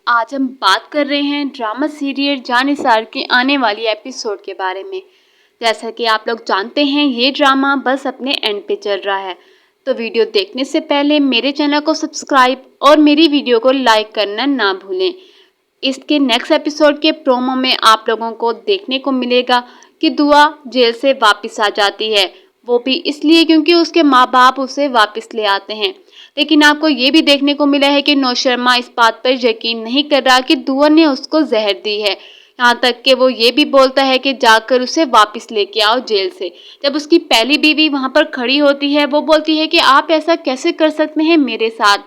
आज हम बात कर रहे हैं ड्रामा सीरियल जान निसार के आने वाली एपिसोड के बारे में। जैसा कि आप लोग जानते हैं ये ड्रामा बस अपने एंड पे चल रहा है, तो वीडियो देखने से पहले मेरे चैनल को सब्सक्राइब और मेरी वीडियो को लाइक करना ना भूलें। इसके नेक्स्ट एपिसोड के प्रोमो में आप लोगों को देखने को मिलेगा कि दुआ जेल से वापस आ जाती है, वो भी इसलिए क्योंकि उसके माँ बाप उसे वापस ले आते हैं। लेकिन आपको ये भी देखने को मिला है कि नौ शर्मा इस बात पर यकीन नहीं कर रहा कि दुआ ने उसको जहर दी है। यहाँ तक कि वो ये भी बोलता है कि जाकर उसे वापस लेके आओ जेल से। जब उसकी पहली बीवी वहाँ पर खड़ी होती है, वो बोलती है कि आप ऐसा कैसे कर सकते हैं मेरे साथ,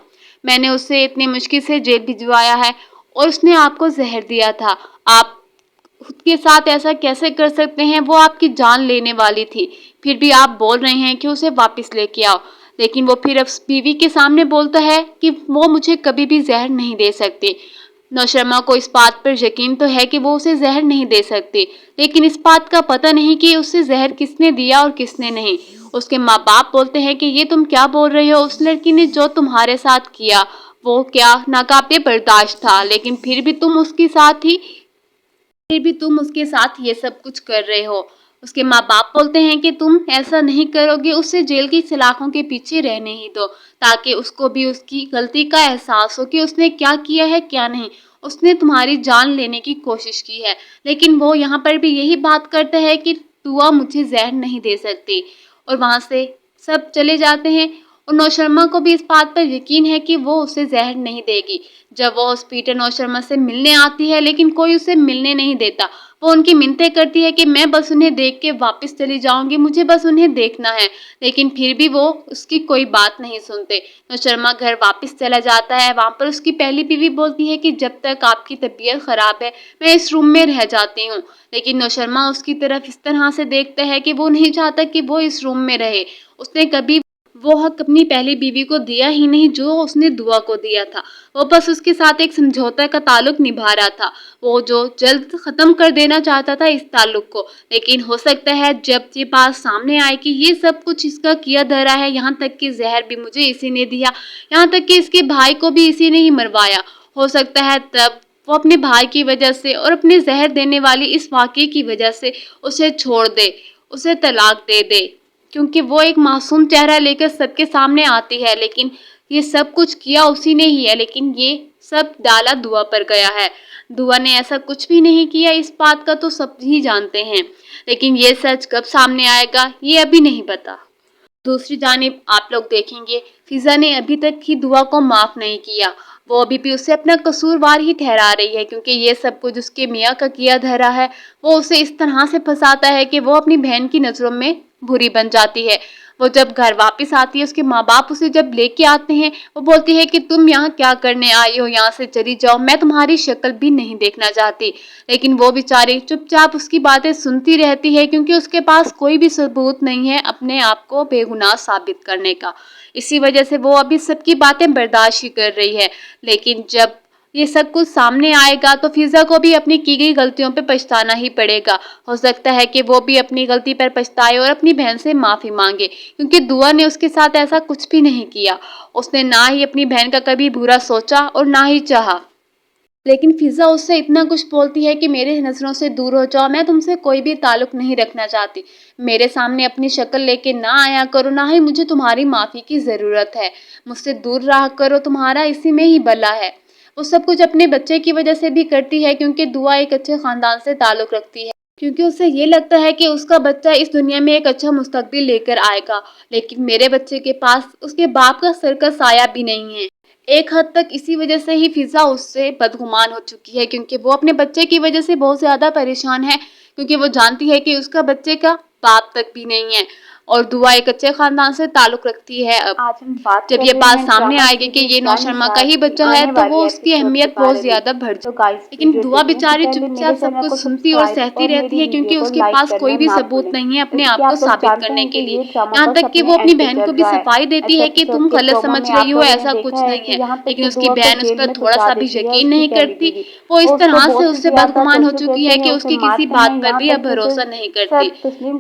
मैंने उसे इतनी मुश्किल से जेल भिजवाया है और उसने आपको जहर दिया था, आप खुद के साथ ऐसा कैसे कर सकते हैं, वो आपकी जान लेने वाली थी, फिर भी आप बोल रहे हैं कि उसे वापस लेके आओ। लेकिन वो फिर अब बीवी के सामने बोलता है कि वो मुझे कभी भी जहर नहीं दे सकते। नौ शर्मा को इस बात पर यकीन तो है कि वो उसे जहर नहीं दे सकते, लेकिन इस बात का पता नहीं कि उसे जहर किसने दिया और किसने नहीं। उसके माँ बाप बोलते हैं कि ये तुम क्या बोल रहे हो, उस लड़की ने जो तुम्हारे साथ किया वो क्या नाकाबिले बर्दाश्त था, लेकिन फिर भी तुम उसके साथ ये सब कुछ कर रहे हो। उसके माँ बाप बोलते हैं कि तुम ऐसा नहीं करोगे, उसे जेल की सलाखों के पीछे रहने ही दो, ताकि उसको भी उसकी गलती का एहसास हो कि उसने क्या किया है क्या नहीं। उसने तुम्हारी जान लेने की कोशिश की है, लेकिन वो यहाँ पर भी यही बात करता है कि दुआ मुझे जहर नहीं दे सकती, और वहाँ से सब चले जाते हैं। और नौ शर्मा को भी इस बात पर यकीन है कि वो उसे जहर नहीं देगी। जब वो हॉस्पिटल नौ शर्मा से मिलने आती है, लेकिन कोई उसे मिलने नहीं देता। वो उनकी मिन्नतें करती है कि मैं बस उन्हें देख के वापस चली जाऊंगी, मुझे बस उन्हें देखना है, लेकिन फिर भी वो उसकी कोई बात नहीं सुनते। नौ शर्मा घर वापस चला जाता है। वहाँ पर उसकी पहली बीवी बोलती है कि जब तक आपकी तबीयत खराब है मैं इस रूम में रह जाती हूँ, लेकिन नौ शर्मा उसकी तरफ इस तरह से देखता है कि वो नहीं चाहता कि वो इस रूम में रहे। उसने कभी वो हक अपनी पहली बीवी को दिया ही नहीं जो उसने दुआ को दिया था। वो बस उसके साथ एक समझौता का ताल्लुक निभा रहा था, वो जो जल्द खत्म कर देना चाहता था इस ताल्लुक को। लेकिन हो सकता है जब ये बात सामने आए कि ये सब कुछ इसका किया धरा है, यहाँ तक कि जहर भी मुझे इसी ने दिया, यहाँ तक कि इसके भाई को भी इसी ने ही मरवाया, हो सकता है तब वो अपने भाई की वजह से और अपने जहर देने वाली इस वाक़ये की वजह से उसे छोड़ दे, उसे तलाक दे दे, क्योंकि वो एक मासूम चेहरा लेकर सबके सामने आती है। लेकिन ये सब कुछ किया उसी ने ही है, लेकिन ये सब डाला दुआ पर गया है। दुआ ने ऐसा कुछ भी नहीं किया, इस बात का तो सब ही जानते हैं, लेकिन ये सच कब सामने आएगा ये अभी नहीं पता। दूसरी जानिब आप लोग देखेंगे फिजा ने अभी तक ही दुआ को माफ़ नहीं किया। वो अभी भी उसे अपना कसूरवार ही ठहरा रही है, क्योंकि ये सब कुछ उसके मियाँ का किया धरा है। वो उसे इस तरह से फंसाता है कि वो अपनी बहन की नज़रों में बुरी बन जाती है। वो जब घर वापस आती है, उसके माँ बाप उसे जब लेके आते हैं, वो बोलती है कि तुम यहाँ क्या करने आई हो, यहाँ से चली जाओ, मैं तुम्हारी शक्ल भी नहीं देखना चाहती। लेकिन वो बेचारी चुपचाप उसकी बातें सुनती रहती है, क्योंकि उसके पास कोई भी सबूत नहीं है अपने आप को बेगुनाह साबित करने का। इसी वजह से वो अभी सबकी बातें बर्दाश्त ही कर रही है। लेकिन जब ये सब कुछ सामने आएगा तो फिजा को भी अपनी की गई गलतियों पे पछताना ही पड़ेगा। हो सकता है कि वो भी अपनी गलती पर पछताए और अपनी बहन से माफ़ी मांगे, क्योंकि दुआ ने उसके साथ ऐसा कुछ भी नहीं किया। उसने ना ही अपनी बहन का कभी बुरा सोचा और ना ही चाहा। लेकिन फिजा उससे इतना कुछ बोलती है कि मेरे नज़रों से दूर हो जाओ, मैं तुमसे कोई भी ताल्लुक नहीं रखना चाहती, मेरे सामने अपनी शक्ल लेके ना आया करो, ना ही मुझे तुम्हारी माफ़ी की ज़रूरत है, मुझसे दूर रहा करो, तुम्हारा इसी में ही भला है। वो सब कुछ अपने बच्चे की वजह से भी करती है, क्योंकि दुआ एक अच्छे ख़ानदान से ताल्लुक़ रखती है, क्योंकि उसे ये लगता है कि उसका बच्चा इस दुनिया में एक अच्छा मुस्तकबिल लेकर आएगा। लेकिन मेरे बच्चे के पास उसके बाप का सर का साया भी नहीं है। एक हद तक इसी वजह से ही फिजा उससे बदगुमान हो चुकी है, क्योंकि वो अपने बच्चे की वजह से बहुत ज़्यादा परेशान है, क्योंकि वो जानती है कि उसका बच्चे का बाप तक भी नहीं है और दुआ एक अच्छे ख़ानदान से ताल्लुक़ रखती है। अब जब ये बात सामने आएगी कि ये नौ शर्मा का ही बच्चा है, तो वो उसकी अहमियत बहुत ज़्यादा बढ़ जाएगी। लेकिन दुआ बेचारी चुपचाप सब कुछ सुनती और सहती रहती है, क्योंकि उसके पास कोई भी सबूत नहीं है अपने आप को साबित करने के लिए। यहाँ तक कि वो अपनी बहन को भी सफाई देती है कि तुम गलत समझ रही हो, ऐसा कुछ नहीं है, लेकिन उसकी बहन उस पर थोड़ा सा भी यकीन नहीं करती। वो इस तरह से उससे बदगुमान हो चुकी है कि उसकी किसी बात पर भी अब भरोसा नहीं करती।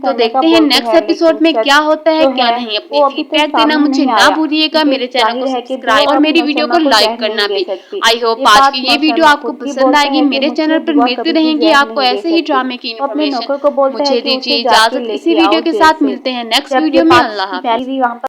तो देखते हैं नेक्स्ट एपिसोड में क्या होता है क्या नहीं। अपनी फीडबैक देना मुझे ना भूलिएगा। मेरे चैनल को सब्सक्राइब और मेरी वीडियो को लाइक करना भी। आई होप आज की ये वीडियो आपको पसंद आएगी। मेरे चैनल पर मिलती रहेंगी आपको ऐसे ही ड्रामे की इन्फॉर्मेशन। मुझे दीजिए इजाजत। इसी वीडियो के साथ मिलते हैं नेक्स्ट वीडियो में। अल्लाह हाफिज।